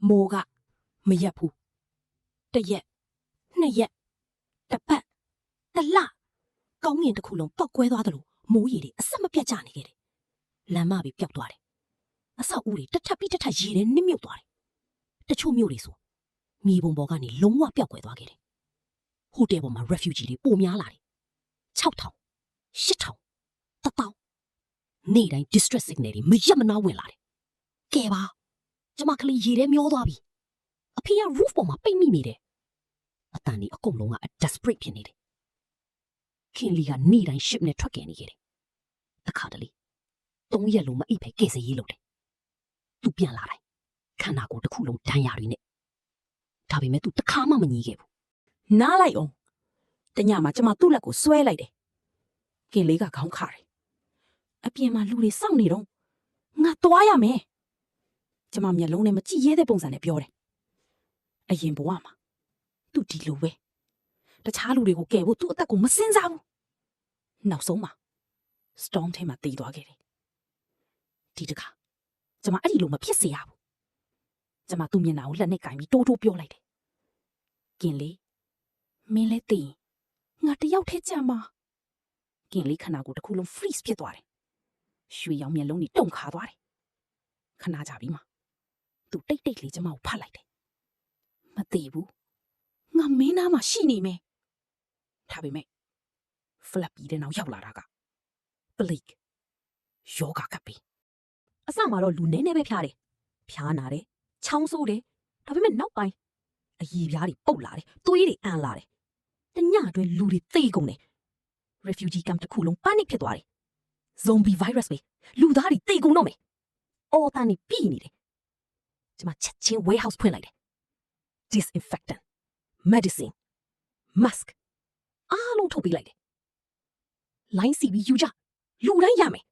မိုးကမရက်ဘူးတစ်ရက်နှစ်ရက်တစ်ပတ်တစ်လကောင်းငင်တစ်ခုလုံးပောက်ကွဲသွားသလိုမိုးရေတွေအဆက်မပြတ်ကျနေခဲ့တယ်လမ်းမပြီးပျောက်သွားတယ်အဆောက်အဦတွေတစ်ထပ်ပြီးတစ်ထပ်ရေထဲနစ်မြုပ်သွားတယ်တချို့မြို့တွေဆိုမြေပုံပေါ်ကနေလုံးဝပျောက်ကွယ်သွားခဲ့တယ်ဟိုတယ်ပေါ်မှာ refugee တွေပိုများလာတယ်6000 8000 1000နေ့တိုင်း distress signal တွေမရက်မနာဝင်လာတယ်ကဲပါကျမကလေးရေထဲမျောသွားပြီအဖေက roof ပေါ်မှာပိတ်မိနေတယ်အတန်ဒီအကုန်လုံးက desperate ဖြစ်နေတယ်ခင်လီကနေ့တိုင်း ship နဲ့ထွက်ကြနေခဲ့တယ်တခါတလေ3ရက်လုံးမအိပ်ပဲကဲစရေးလုပ်တယ်သူပြန်လာတိုင်းခန္ဓာကိုယ်တစ်ခုလုံးဒဏ်ရာတွေနဲ့ဒါပေမဲ့သူတစ်ခါမှမငြီးခဲ့ဘူးနားလိုက်အောင်တညမှာကျမသူ့လက်ကိုဆွဲလိုက်တယ်ခင်လေးကခေါင်းခါတယ်အပြင်မှာလူတွေစောင့်နေတော့ငါသွားရမယ်ကျမမျက်လုံးနဲ့မကြည့်ရဲတဲ့ပုံစံနဲ့ပြောတယ်အရင်ဘဝမှာသူဒီလိုပဲတခြားလူတွေကိုကယ်ဖို့သူ့အသက်ကိုမစင်စားဘူးနောက်ဆုံးမှာ storm ထဲမှာတည်သွားခဲ့တယ်ဒီတခါကျမအဲ့ဒီလိုမဖြစ်စေရဘူးကျမသူ့မျက်နှာကိုလက်နဲ့ကင်ပြီးတိုးတိုးပြောလိုက်တယ်ကင်လေးမင်းလဲတည်ငါတယောက်ထဲကြမှာကင်လေးခန္ဓာကိုယ်တစ်ခုလုံး freeze ဖြစ်သွားတယ်ရွှေရောင်မျက်လုံးတွေတုန်ခါသွားတယ်ခဏကြာပြီးမှသူတိတ်တိတ်လေးကျမကိုဖတ်လိုက်တယ်မတည်ဘူးငါမင်းသားမှာရှိနေမယ်ဒါပေမဲ့ flap ပြီးတဲ့နောက်ရောက်လာတာက Blake ယောဂကပ်ပြီးအစမှာတော့လူနဲနဲပဲဖျားတယ်ဖျားနာတယ်ချောင်းဆိုးတယ်ဒါပေမဲ့နောက်ပိုင်းအရည်ပြားတွေပုတ်လာတယ်သွေးတွေအန်လာတယ်တညအတွင်းလူတွေသေကုန်တယ် refugee camp တစ်ခုလုံး panic ဖြစ်သွားတယ် zombie virus ပဲလူသားတွေသေကုန်တော့မယ်အော်တန်နေပြီးနေတယ်ကျမချက်ချင်း warehouse ဖွင့်လိုက်တယ် disinfectant medicine mask အားလုံးထုတ်ပေးလိုက်တယ် line စီပြီးယူကြလူတိုင်းရမယ်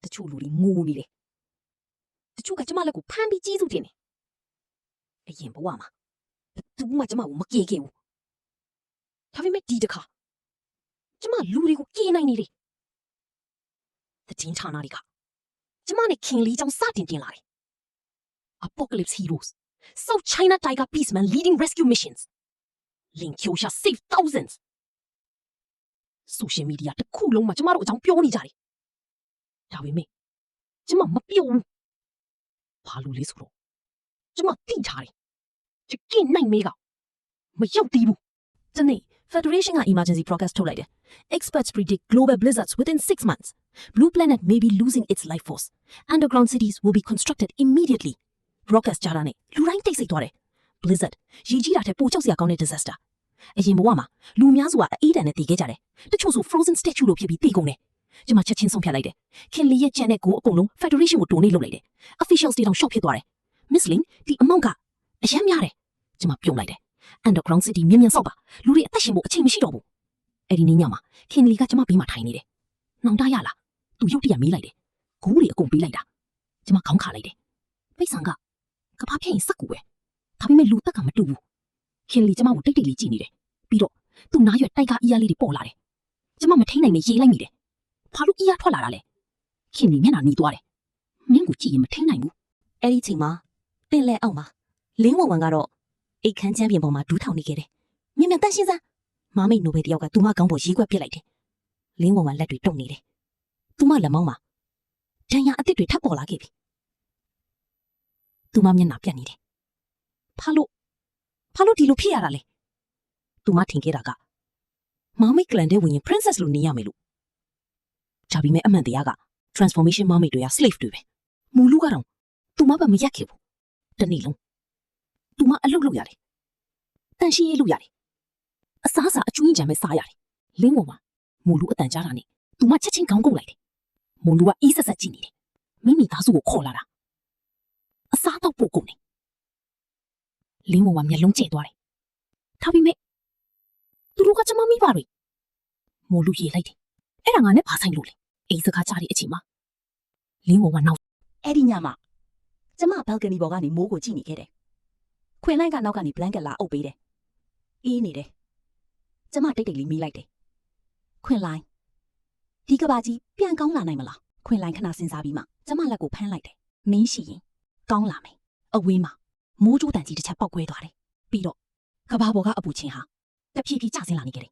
တချို့လူတွေငိုနေတယ်တချို့ကကျမလက်ကိုဖမ်းပြီးကြီးစုတင်တယ်အရင်ဘဝမှာဘယ်သူမှကျမကိုမကြေခဲ့ဘူးဒါပေမဲ့ဒီတစ်ခါကျမလူတွေကိုကြေနိုင်နေတယ်တည်င်းဌာနတွေကကျမနဲ့ခင်လီကြောင့်စတင်တင်လာတယ် Apocalypse Heroes South China Tiger Peaceman leading rescue missions Lin Qiusha saved thousands social media တစ်ခုလုံးမှာကျမတို့အကြောင်းပြောနေကြတယ်ဒါပေမဲ့ကျမမပြောဘူးဘာလို့လဲဆိုတော့ကျမသိထားတယ်ချစ်ကင်းနိုင်မေးကမရောက်သေးဘူးဒီနေ့ Federation က emergency forecast ထုတ်လိုက်တယ် Experts predict global blizzards within 6 months Blue Planet may be losing its life force underground cities will be constructed immediately broadcast ကြတာနဲ့လူတိုင်းတိတ်ဆိတ်သွားတယ် blizzard ရေကြီးတာထက်ပိုကြောက်စရာကောင်းတဲ့ disaster အရင်ဘဝမှာလူများစုကအေးတန်နဲ့တည်ခဲ့ကြတယ်တချို့ဆို frozen statue လို့ဖြစ်ပြီးတည်ကုန်တယ်ကျမချက်ချင်းဆုံးဖြတ်လိုက်တယ်ခင်လီရဲ့ကြံတဲ့ကိုအကုန်လုံး Federation ကို donate လုပ်လိုက်တယ် officials တွေတောင် shock ဖြစ်သွားတယ် Miss Lin ဒီ amount ကအရင်များတယ်ကျမပြုံးလိုက်တယ် underground city မြင်မြန်ဆောက်ပါလူတွေအသက်ရှင်ဖို့အချိန်မရှိတော့ဘူးအဲ့ဒီနေ့ညမှာခင်လီကကျမဘေးမှာထိုင်နေတယ်နှောင်တရလားသူရုတ်တရက်မေးလိုက်တယ်ဂိုးတွေအကုန်ပေးလိုက်တာကျမခေါင်းခါလိုက်တယ်ပိတ်ဆံကကဘာဖြစ်ရင်စက်ကူပဲဒါပေမဲ့လူတက်ကမတူဘူးခင်လီကျမကိုတိတ်တိတ်လေးကြည့်နေတယ်ပြီးတော့သူ့နားရွက်တိုက်ကအေးရလေးတွေပေါ်လာတယ်ကျမမထိန်နိုင်နဲ့ရေးလိုက်မိတယ်ဘာလို့အေးရထွက်လာတာလဲခင်လီမျက်နှာနီးသွားတယ်မင်းကိုကြည့်ရင်မထိန်နိုင်ဘူးအဲ့ဒီချိန်မှာပင်လဲအောက်မှာလင်းဝဝံကတော့အိတ်ခမ်းချမ်းပြင်ပေါ်မှာဒူးထောင်နေခဲ့တယ်မြင်မြန်တန့်ရှင်းစမ်းမမိတ်နိုဘယ်တယောက်ကသူမကောင်းပေါ်ရေးခွက်ပစ်လိုက်တယ်လင်းဝဝံလက်တွေတုံနေတယ်သူမလက်မောင်းမှာဒဏ်ရာအစ်စ်တွေထပ်ပေါ်လာခဲ့ပြီသူမမျက်နှာပြတ်နေတယ်ဘာလို့ဒီလိုဖြစ်ရတာလဲသူမထင်ခဲ့တာကမမိတ်ကလန်တဲ့ဝင်ရင် princess လို့နေရမယ်လို့ဒါပေမဲ့အမှန်တရားက transformation မမိတ်တွေက slave တွေပဲမူလူကတော့သူမဘာမရက်ခဲ့ဘူးတနေ့လုံးသူမအလုပ်လုပ်ရတယ်တန်ရှင်းရေးလုပ်ရတယ်အစားအစာအကျွင်းကြံပဲစားရတယ်လင်းဝဝမူလူအတန်ကြားတာနဲ့သူမချက်ချင်းခေါင်းကုတ်လိုက်တယ်မူလူကအေးဆက်ဆက်ကြည့်နေတယ်မိမိသားစုကိုခေါ်လာတာအစားတော့ပို့ကုန်နေလင်းဝဝမျက်လုံးကျဲသွားတယ်ဒါပေမဲ့သူတို့ကကျမမိပါတွေမူလူရေးလိုက်တယ်အဲ့ဒါငါနဲ့ဘာဆိုင်လို့လဲအိမ်စကားကြားတဲ့အချိန်မှာလင်းဝဝနောက်အဲ့ဒီညမှာကျမဘယ်ကနီဘော်ကနေမိုးကိုကြည့်နေခဲ့တယ်ခွင်လိုက်ကနောက်ကနေ blanket လာအုပ်ပေးတယ်အေးနေတယ်ကျမတိတ်တိတ်လေးမီးလိုက်တယ်ခွင်လိုက်ဒီကဘာကြီးပြန်ကောင်းလာနိုင်မလားခွင်လိုက်ခဏစဉ်းစားပြီးမှကျမလက်ကိုဖမ်းလိုက်တယ်မင်းရှိရင်ကောင်းလာမယ် အဝေးမှာမိုးကြိုးတန်ကြီးတစ်ချက်ပောက်ကွဲသွားတယ်ပြီးတော့ကဘာပေါ်ကအပူချင်းဟာတဖြည်းဖြည်းကျဆင်းလာနေခဲ့တယ်